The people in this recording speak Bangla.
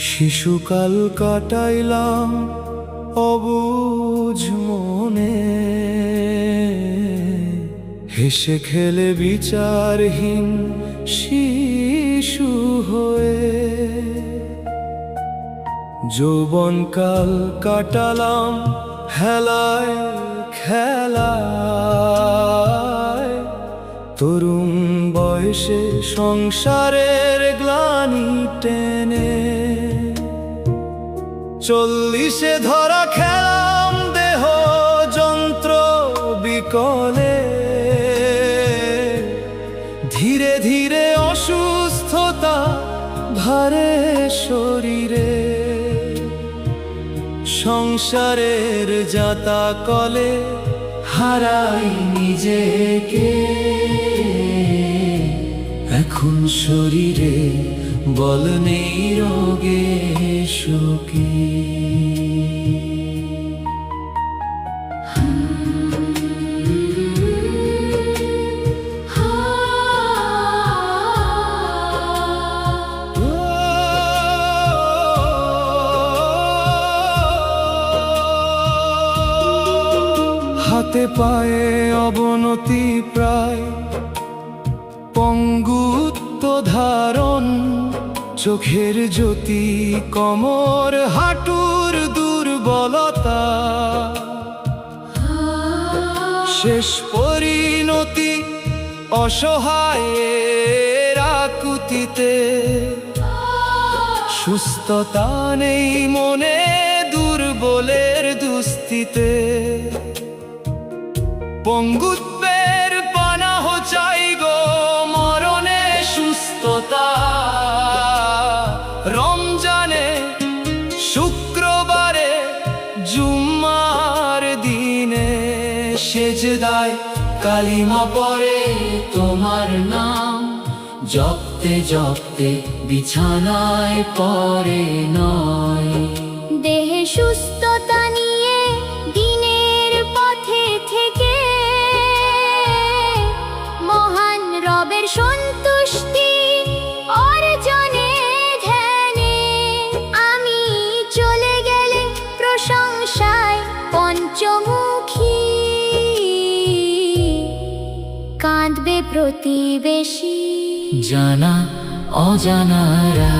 শিশুকাল কাটাইলাম অবুঝ মনে, হেসে খেলে বিচারহীন শিশু হয়ে। যৌবনকাল কাটালাম হেলায় খেলায়, তরুণ বয়সে সংসারের গ্লানি টেনে। 40-এ ধরা খেলাম দেহ যন্ত্র বিকলে, ধীরে ধীরে অসুস্থতা ভারে শরীরে। সংসারের যাতা কলে হারাই নিজেকে, এখন শরীরে বল নেই রোগে শোকে। হাতে পায়ে অবনতি প্রায়, পঙ্গুত্ব ধারণ, চোখের জ্যোতি কোমর হাঁটুর দুর্বলতা। শেষ পরিণতি অসহায়ের আকুতিতে, সুস্থতা নেই মনে দুর্বলের দুস্থিতে। পঙ্গুত্বের পানাহ চাই গো মরণে সুস্থতা। রমজানে শুক্রবারে জুম্মার দিনে, সেজদায় কালিমা পড়ে তোমার নাম, জপতে জপতে বিছানায় পড়ে নয়। দেহে সুস্থতা নিয়ে দিনের পথে থেকে, মহান রবের সন্তুষ্টি অর্জনে ধ্যানে। আমি চলে গেলে প্রশংসায় পঞ্চমুখী, কাঁদবে প্রতিবেশী। জানা অজানারা